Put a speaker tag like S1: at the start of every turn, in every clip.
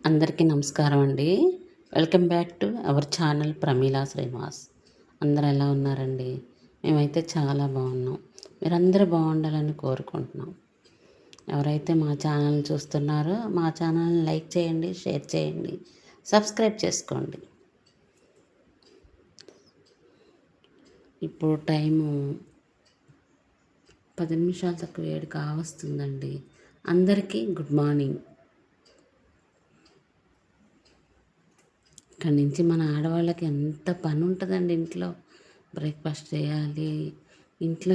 S1: అందరికీ నమస్కారం అండి. Welcome back to our channel Pramila Srinivas. అందరూ ఎలా ఉన్నారండి? మేమైతే చాలా బాగున్నాం. మీరందరూ బాగుండాలని కోరుకుంటున్నాం. ఎవరైతే మా ఛానల్ చూస్తున్నారో మా ఛానల్ని లైక్ చేయండి, షేర్ చేయండి, సబ్స్క్రైబ్ చేసుకోండి. ఇప్పుడు టైము 10 నిమిషాలు తక్కువ 7 కావస్తుందండి. అందరికీ గుడ్ మార్నింగ్. ఇక్కడి నుంచి మన ఆడవాళ్ళకి ఎంత పని ఉంటుందండి. ఇంట్లో బ్రేక్ఫాస్ట్ చేయాలి, ఇంట్లో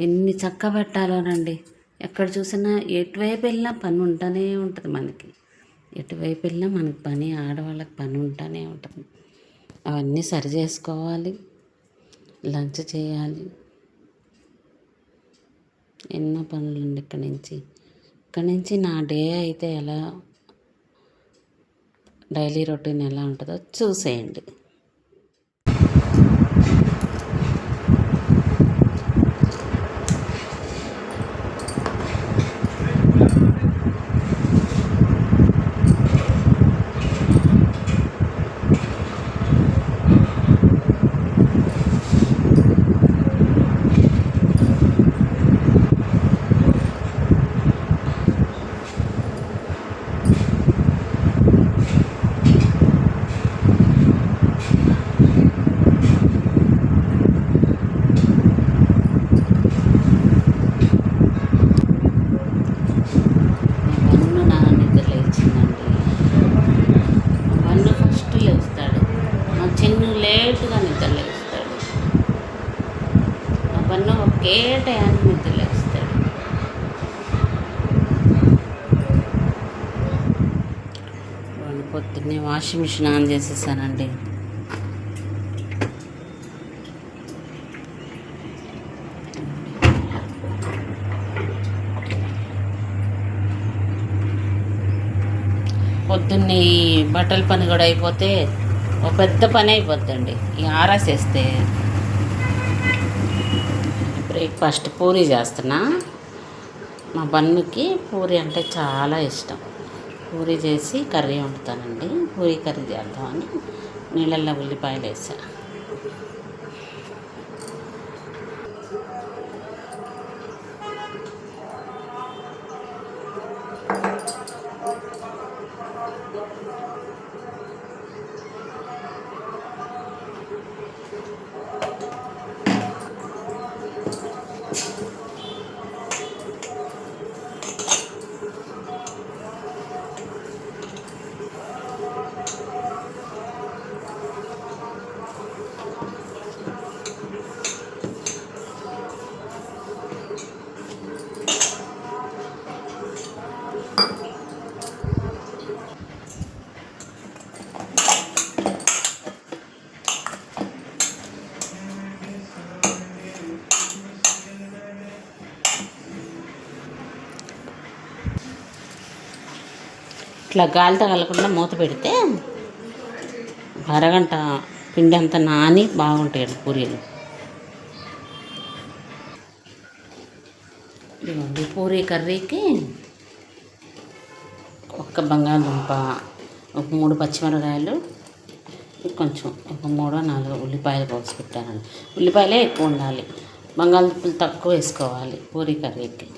S1: ఎన్ని చక్క పెట్టాలోనండి. ఎక్కడ చూసినా ఎటువైపు వెళ్ళినా పని ఉంటూనే ఉంటుంది మనకి. ఎటువైపు వెళ్ళినా మనకి పని, ఆడవాళ్ళకి పని ఉంటూనే ఉంటుంది. అవన్నీ సరి చేసుకోవాలి, లంచ్ చేయాలి, ఎన్నో పనులండి. ఇక్కడి నుంచి నా డే అయితే డైలీ రొటీన్ ఎలా ఉంటుందో చూసేయండి. లేటుగా నిద్రలేస్తాడు. మా పన్ను ఒకే టయానికి నిద్రలేస్తాడు. పొద్దున్నే వాషింగ్ మిషన్ ఆన్ చేసేసానండి. పొద్దున్నే ఈ బట్టల పని కూడా అయిపోతే ఒక పెద్ద పని అయిపోద్దండి. ఈ ఆరాసేస్తే బ్రేక్ఫాస్ట్ పూరీ చేస్తున్నా. మా బన్నుకి పూరీ అంటే చాలా ఇష్టం. పూరీ చేసి కర్రీ వండుతానండి. పూరీ కర్రీ చేద్దామని నీళ్ళల్లో ఉల్లిపాయలు వేసా. ఇట్లా గాలి తగలకుండా మూత పెడితే అరగంట పిండి అంతా నాని బాగుంటాయి పూరీలు. ఇదిగోండి పూరీ కర్రీకి ఒక్క బంగాళదుంప, ఒక 3 పచ్చిమిరకాయలు, కొంచెం ఒక 3-4 ఉల్లిపాయలు కోసి పెట్టానండి. ఉల్లిపాయలే ఎక్కువ ఉండాలి, బంగాళదుంపలు తక్కువ వేసుకోవాలి పూరీ కర్రీకి.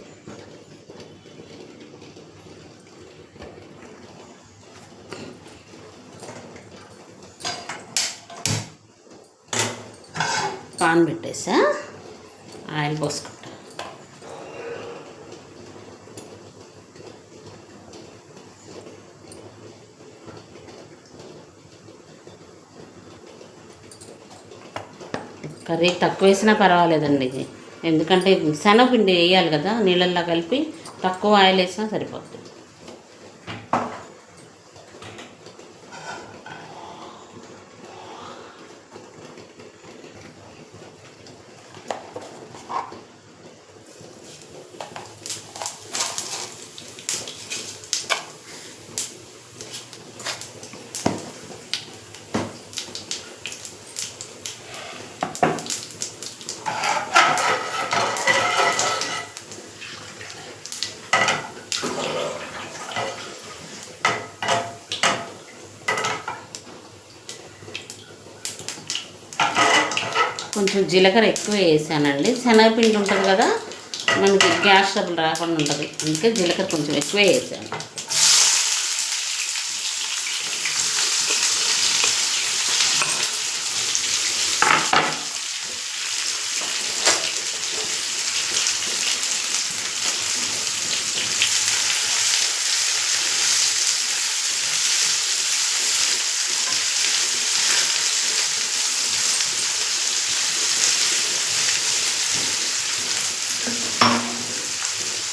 S1: పాన్ పెట్టేసా, ఆయిల్ పోసుకుంటా. కర్రీ తక్కువ వేసినా పర్వాలేదండి, ఎందుకంటే శనగపిండి వేయాలి కదా. నీళ్ళల్లో కలిపి తక్కువ ఆయిల్ వేసినా సరిపోతుంది. కొంచెం జీలకర్ర ఎక్కువ వేసానండి. శనగపిండి ఉంటుంది కదా, మనకి గ్యాస్ ట్రబుల్ రాకుండా ఉంటుంది, అందుకే జీలకర్ర కొంచెం ఎక్కువ వేసాను.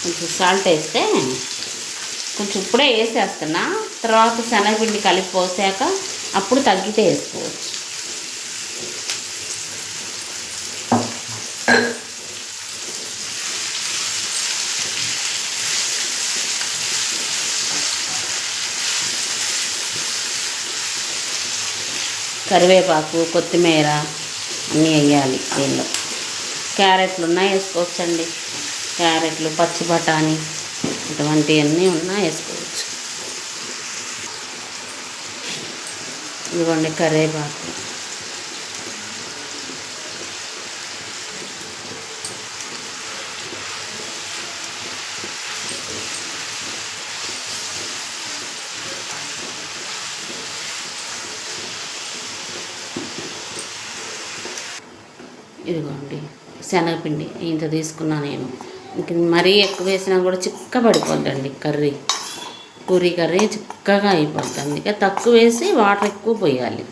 S1: కొంచెం సాల్ట్ వేస్తే, కొంచెం ఇప్పుడే వేసేస్తున్నా, తర్వాత శనగపిండి కలిపి పోసాక అప్పుడు తగ్గితే వేసుకోవచ్చు. కరివేపాకు, కొత్తిమీర అన్నీ వేయాలి దీనిలో. క్యారెట్లు ఉన్నాయి వేసుకోవచ్చండి, క్యారెట్లు, పచ్చి బఠానీ ఇటువంటివన్నీ ఉన్నా వేసుకోవచ్చు. ఇదిగోండి కరివేపాకు, ఇదిగోండి శనగపిండి ఇంత తీసుకున్నా నేను. ఇంక మరీ ఎక్కువ వేసినా కూడా చిక్క పడిపోద్దండి కర్రీ, పూరీ కర్రీ చిక్కగా అయిపోతుంది. అందుకే తక్కువ వేసి వాటర్ ఎక్కువ పోయాలి.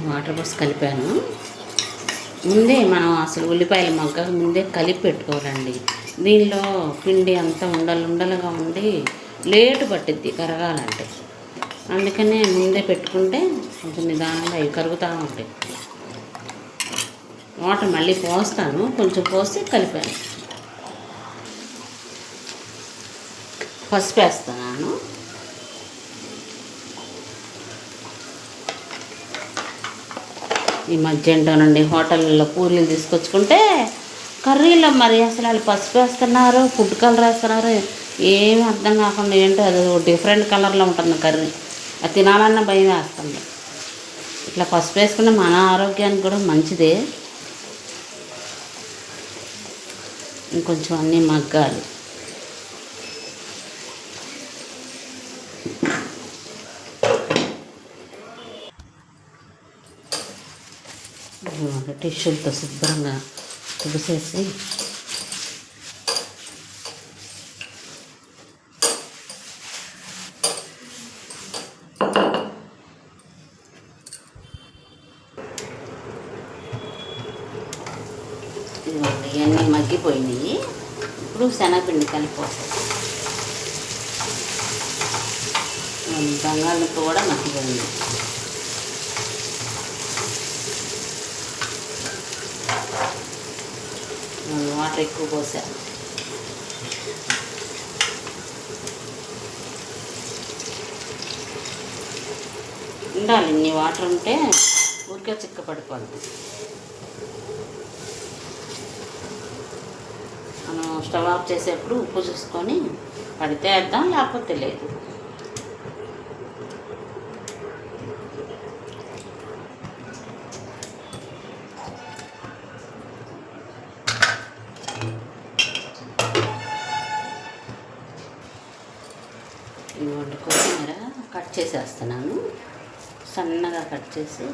S1: వాటర్ పోసి కలిపాను. ముందే మనం అసలు ఉల్లిపాయలు మగ్గక ముందే కలిపి పెట్టుకోవాలండి. దీనిలో పిండి అంతా ఉండలుగా ఉండి లేటు పట్టిద్ది కరగాలంటే, అందుకనే ముందే పెట్టుకుంటే కొంచెం నిదానంగా అవి కరుగుతూ ఉంటాయి. వాటర్ మళ్ళీ పోస్తాను, కొంచెం పోసి కలిపాను. పసుపు వేస్తున్నాను. ఈ మధ్య ఏంటోనండి హోటళ్ళలో పూరీలు తీసుకొచ్చుకుంటే కర్రీలో మరి అసలు వాళ్ళు పసుపు వేస్తున్నారు, ఫుడ్ కలర్ వేస్తున్నారు, ఏమీ అర్థం కాకుండా ఏంటో అది డిఫరెంట్ కలర్లో ఉంటుంది కర్రీ. అది తినాలన్న భయం వేస్తుంది. ఇట్లా పసుపు వేసుకుంటే మన ఆరోగ్యానికి కూడా మంచిదే. ఇంకొంచెం అన్నీ మగ్గాలి. టిష్యూలతో శుభ్రంగా తుడిసేసి ఇవన్నీ మగ్గిపోయినాయి. ఇప్పుడు శనగపిండి కలిపిపోతాయి. బంగాళదుంప కూడా మగ్గిపోయింది. వాటర్ ఎక్కువ పోసాను. ఉండాలి, ఇన్ని వాటర్ ఉంటే ఊరికే చిక్క పడిపోద్ది. మనం స్టవ్ ఆఫ్ చేసేప్పుడు ఉప్పు చూసుకొని పడితే వేద్దాం, లేకపోతే లేదు. ఇవ్వండి కొత్తిమీర కట్ చేసేస్తున్నాను, సన్నగా కట్ చేసి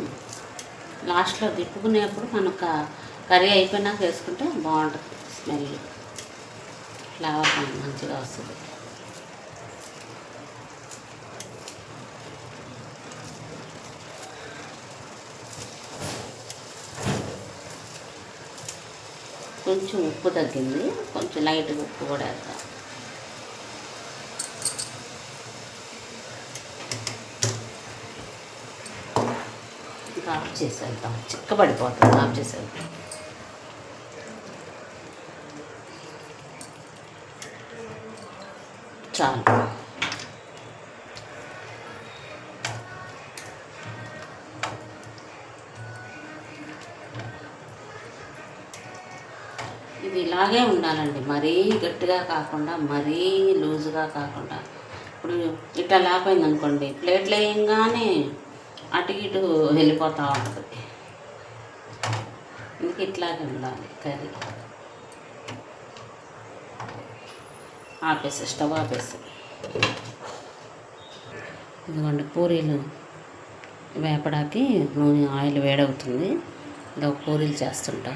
S1: లాస్ట్లో తిప్పుకునేప్పుడు మనకు కర్రీ అయిపోయినాక వేసుకుంటే బాగుంటుంది. స్మెల్ ఫ్లేవర్ మంచిగా వస్తుంది. కొంచెం ఉప్పు తగ్గింది, కొంచెం లైట్గా ఉప్పు కూడా వేద్దాం. ఇంకా ఆఫ్ చేసేద్దాం, చిక్కబడిపోతుంది ఆఫ్ చేసేద్దాం. చాలు. ఇది ఇలాగే ఉండాలండి, మరీ గట్టిగా కాకుండా మరీ లూజుగా కాకుండా. ఇప్పుడు ఇట్లా లేకపోయింది అనుకోండి, ప్లేట్లు వేయంగానే అటు ఇటు వెళ్ళిపోతూ ఉంటుంది. ఇందుకు ఇట్లాగే ఉండాలి కర్రీ. ఆపేసి స్టవ్ ఆపేసి ఇదిగోండి పూరీలు వేపడానికి నూనె ఆయిల్ వేడవుతుంది. ఇలా పూరీలు చేస్తుంటా.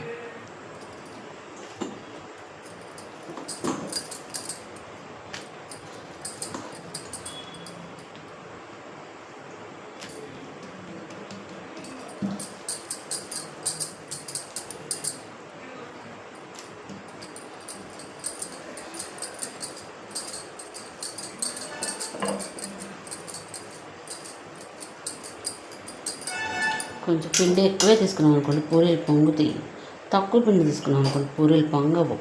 S1: కొంచెం పిండి ఎక్కువే తీసుకున్నాం అనుకోండి పూరీలు పొంగుతాయి. తక్కువ పిండి తీసుకున్నాం అనుకోండి పూరీలు పొంగవు.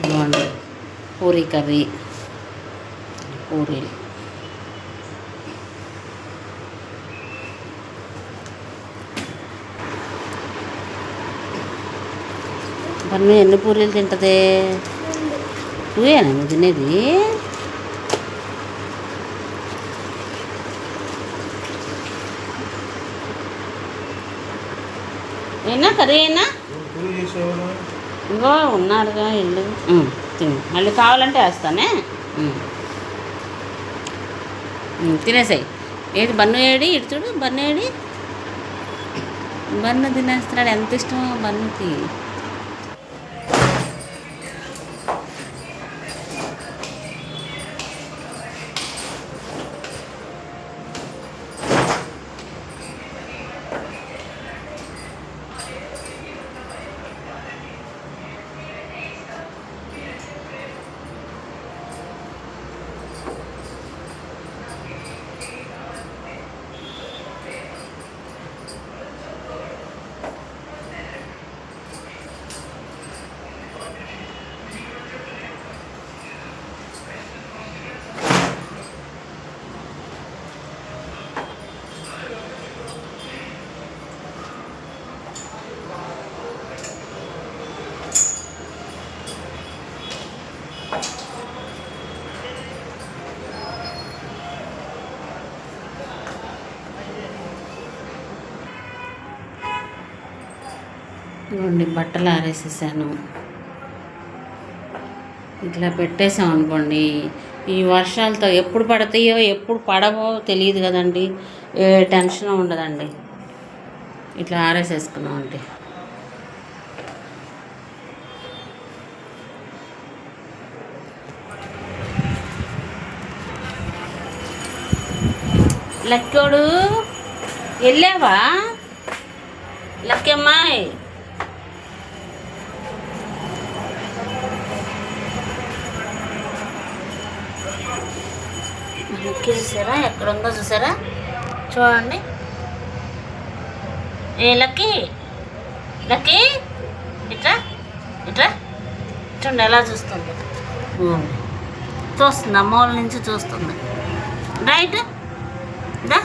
S1: ఇదిగోండి పూరీ కర్రీ, పూరీలు. పన్ను ఎన్ని పూరీలు తింటుంది? 2 నువ్వు తినేది? ఏనా కర్రీ అయినా ఇంకో ఉన్నారుగా ఇల్లు తిను. మళ్ళీ కావాలంటే వేస్తానే. తినేసాయి. ఏది బన్ను ఏడి? ఇటు చూడు బన్ను ఏడి? బన్ను తినేస్తున్నాడు. ఎంత ఇష్టమో బన్నుకి. ఇవ్వండి బట్టలు ఆరేసేసాను. ఇట్లా పెట్టేసాం అనుకోండి, ఈ వర్షాలతో ఎప్పుడు పడతాయో ఎప్పుడు పడవో తెలియదు కదండి. ఏ టెన్షన్ ఉండదండి ఇట్లా ఆరేసేసుకున్నాం అంటే. లక్కోడు వెళ్ళావా? లక్కమ్మాయి లక్కీ చూసారా ఎక్కడ ఉందో చూసారా? చూడండి. ఏ లక్కీ లక్కీ ఇట్రా ఇట్రా చూడండి ఎలా చూస్తుంది. చూస్తుంది అమ్మోళ్ళ నుంచి చూస్తుంది. రైట్ దా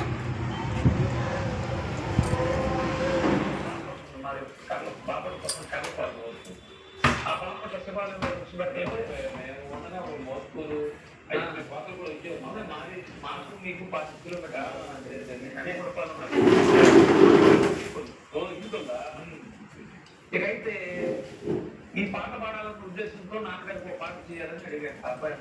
S2: ఇకైతే ఈ పాట పాడాలన్న ఉద్దేశంతో నాన్నగారికి ఒక పాట చేయాలని అడిగాను. అబ్బాయి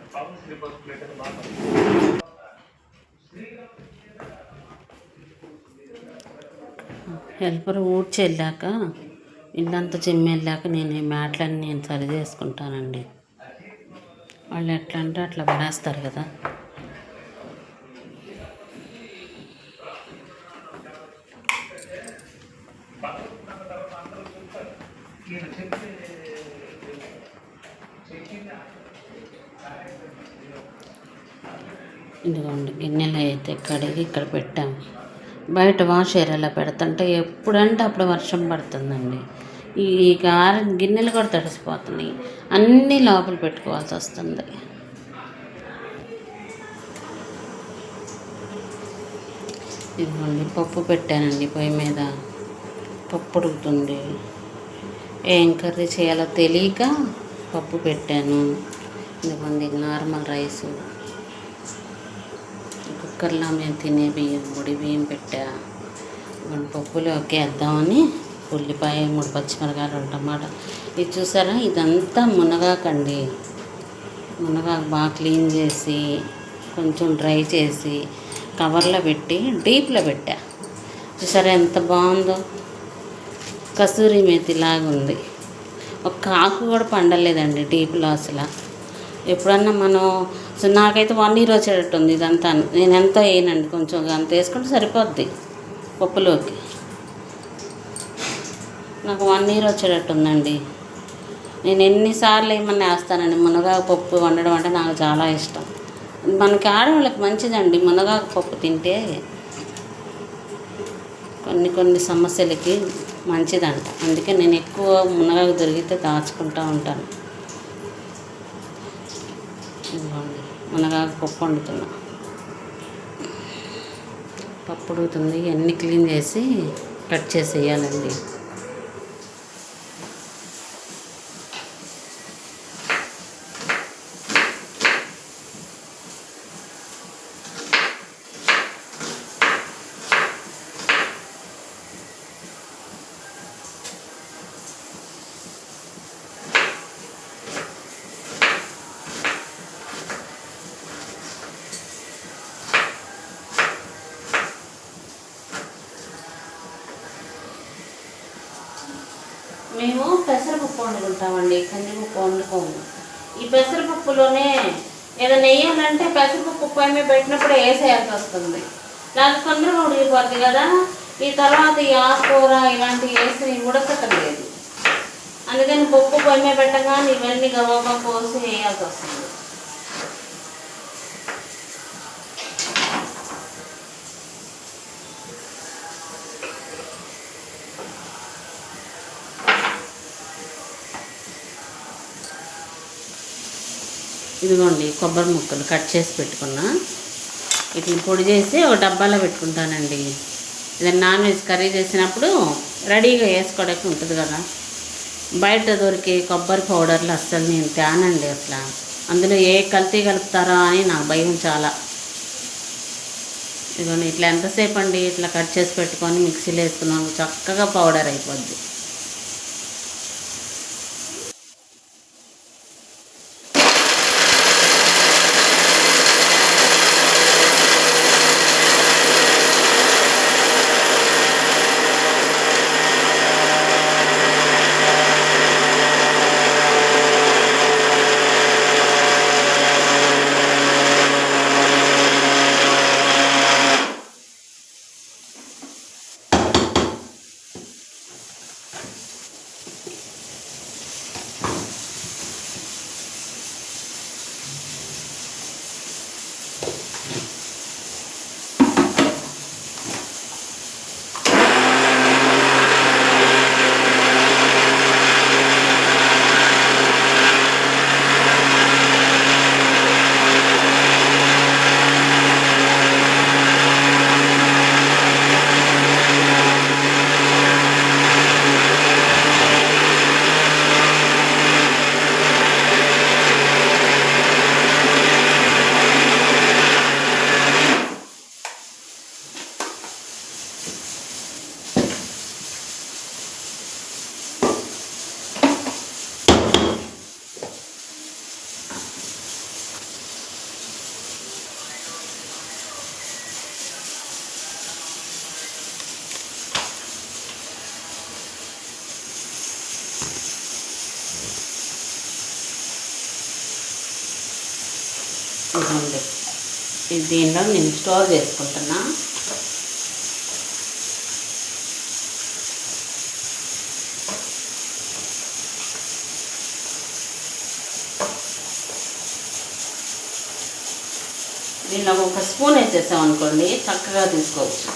S1: హెల్పర్ ఊడ్చి వెళ్ళాక ఇల్లంతా చిమ్మి వెళ్ళాక నేను ఈ మ్యాట్లన్నీ నేను సరి చేసుకుంటానండి. వాళ్ళు ఎట్లా అంటే అట్లా పడేస్తారు కదా. ఇదిగోండి గిన్నెలు అయితే కడిగి ఇక్కడ పెట్టాము. బయట వాష్ ఏరియాలో పెడుతుంటే ఎప్పుడంటే అప్పుడు వర్షం పడుతుందండి. ఈ గిన్నెలు కూడా తడిసిపోతున్నాయి. అన్నీ లోపల పెట్టుకోవాల్సి వస్తుంది. ఇదిగోండి పప్పు పెట్టానండి పొయ్యి మీద. పప్పు ఉడుకుతుంది. ఏం కర్రీ చేయాలో తెలియక పప్పు పెట్టాను. ఇదిగోండి నార్మల్ రైసు, కుక్కర్లో మేము తినే బియ్యం, పొడి బియ్యం పెట్టా. పప్పులోకి వేద్దామని ఉల్లిపాయ, 3 పచ్చిమిరకాయలు, 2 టమాటా. ఇది చూసారా, ఇదంతా మునగాకండి. మునగాకు బాగా క్లీన్ చేసి కొంచెం డ్రై చేసి కవర్లో పెట్టి డీప్లో పెట్టా. చూసారా ఎంత బాగుందో, కసూరి మేతి లాగా ఉంది. ఒక ఆకు కూడా పండలేదండి డీప్లో అసలు. ఎప్పుడన్నా మనం నాకైతే 1 year వచ్చేటట్టు ఉంది ఇదంతా. నేను ఎంత వేయనండి, కొంచెం అంత వేసుకుంటే సరిపోద్ది పప్పులోకి. నాకు 1 year వచ్చేటట్టు ఉందండి. నేను ఎన్నిసార్లు ఏమన్నా వేస్తానండి. మునగాకు పప్పు వండడం అంటే నాకు చాలా ఇష్టం. మనకి ఆడవాళ్ళకి మంచిదండి మునగాకు పప్పు తింటే. కొన్ని సమస్యలకి మంచిదంట. అందుకే నేను ఎక్కువ మునగాకు దొరికితే దాచుకుంటూ ఉంటాను. మునగాకు పప్పు వండుతున్నా. పప్పు ఉడుకుతుంది. అన్నీ క్లీన్ చేసి కట్ చేసి వేయాలండి. మేము పెసరపప్పు వండుకుంటామండి, కందిపప్పు వండుకోము. ఈ పెసరపప్పులోనే ఏదైనా వేయాలంటే పెసరపప్పు పొయ్యి మీద పెట్టినప్పుడు వేసేయాల్సి వస్తుంది. నాకు తొందరగా ఉడికిపోద్ది కదా. ఈ తర్వాత ఈ ఆకుకూర ఇలాంటివి వేసి ఉడకటం లేదు. అందుకని పప్పు పొయ్యి మీద పెట్టగానే ఇవన్నీ గబాబా పోసి వేయాల్సి వస్తుంది. ఇదిగోండి కొబ్బరి ముక్కలు కట్ చేసి పెట్టుకున్నా. వీటిని పొడి చేసి ఒక డబ్బాలో పెట్టుకుంటానండి. ఏదైనా నాన్ వెజ్ కర్రీ చేసినప్పుడు రెడీగా వేసుకోవడానికి ఉంటుంది కదా. బయట దొరికే కొబ్బరి పౌడర్లు అస్సలు నేను తేనండి అసలు. అందులో ఏ కల్తీ కలుపుతారో అని నాకు భయం చాలా. ఇదిగోండి ఇట్లా ఎంతసేపు అండి ఇట్లా కట్ చేసి పెట్టుకొని మిక్సీలో వేసుకున్నాము, చక్కగా పౌడర్ అయిపోద్ది. ఇదిగోండి, ఇది దీనిలో నేను స్టోర్ చేసుకుంటున్నా. దీనిలో ఒక స్పూన్ వేసేసాం అనుకోండి, చక్కగా తీసుకోవచ్చు.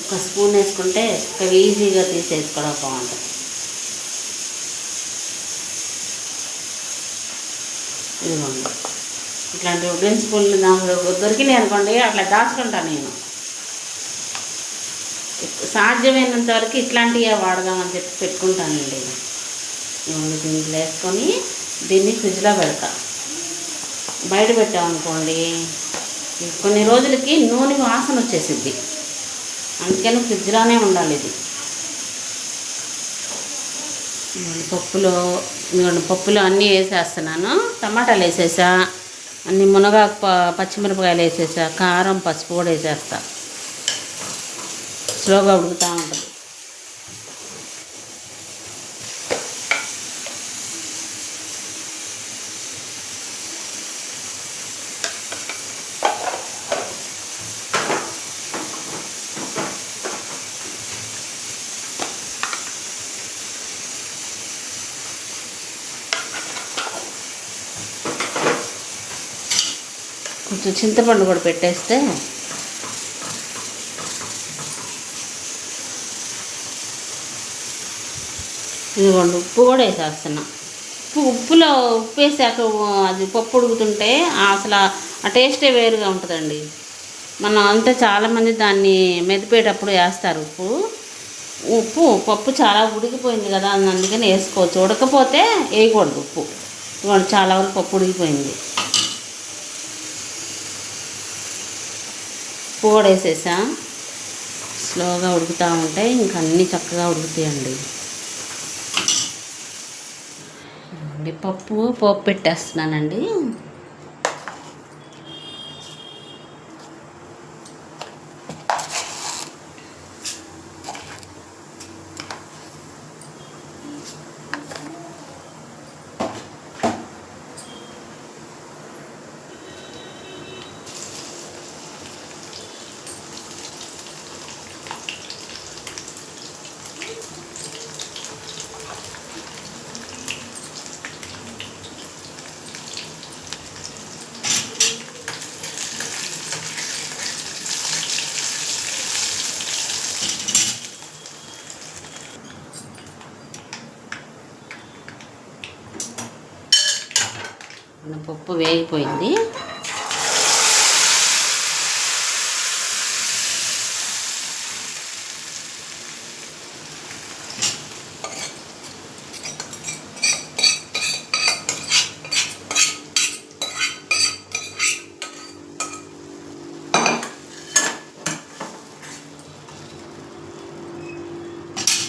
S1: ఒక స్పూన్ వేసుకుంటే ఈజీగా తీసేసుకోవడం బాగుంటుంది. ఇదిగోండి, ఇట్లాంటి వుడెన్ స్పూన్లు నాకు దొరికినాయి అనుకోండి, అట్లా దాచుకుంటాను నేను. సాధ్యమైనంత వరకు ఇట్లాంటివి వాడదామని చెప్పి పెట్టుకుంటానండి. ఇవన్నీ దీంట్లో వేసుకొని దీన్ని ఫ్రిడ్జ్లో పెడతా. బయట పెట్టామనుకోండి కొన్ని రోజులకి నూనె వాసన వచ్చేసిద్ది, అందుకని ఫ్రిడ్జ్లోనే ఉండాలి ఇది. పప్పులో అన్నీ వేసేస్తున్నాను. టమాటాలు వేసేసా, అన్ని మునగాకు, పచ్చిమిరపకాయలు వేసేసా, కారం, పసుపు కూడా వేసేస్తా. స్లోగా ఉడుకుతూ ఉంటుంది. కొంచెం చింతపండు కూడా పెట్టేస్తే ఇదిగోండి, ఉప్పు కూడా వేసేస్తున్నా. ఉప్పులో ఉప్పు వేసాక అది పప్పు ఉడుకుతుంటే అసలు ఆ టేస్టే వేరుగా ఉంటుందండి. మనం అంతా చాలామంది దాన్ని మెదిపేటప్పుడు వేస్తారు ఉప్పు. పప్పు చాలా ఉడికిపోయింది కదా, అందుకని వేసుకోవచ్చు. ఉడకపోతే వేయకూడదు ఉప్పు. ఇవాళ చాలా వరకు పప్పు ఉడికిపోయింది. ఉప్పు కూడా వేసేసా. స్లోగా ఉడుకుతూ ఉంటాయి, ఇంకా అన్నీ చక్కగా ఉడుకుతాయండి. పోపు పెట్టేస్తున్నానండి. పప్పు వేగిపోయింది.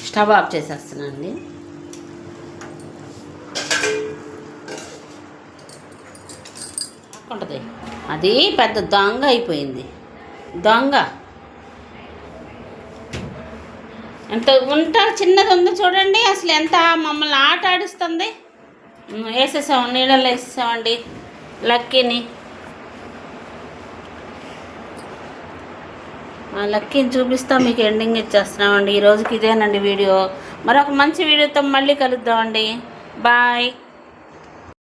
S1: స్టవ్ ఆఫ్ చేసేస్తున్నానండి. ఉంటుంది అది పెద్ద దొంగ అయిపోయింది. దొంగ ఎంత చిన్నది ఉందో చూడండి, అసలు ఎంత మమ్మల్ని ఆట ఆడిస్తుంది. వేసేసాం, నీళ్ళల్లో వేసేసామండి లక్కీని. లక్కీని చూపిస్తాం, మీకు ఎండింగ్ ఇచ్చేస్తున్నామండి. ఈరోజుకి ఇదేనండి వీడియో. మరొక మంచి వీడియోతో మళ్ళీ కలుద్దామండి. బాయ్.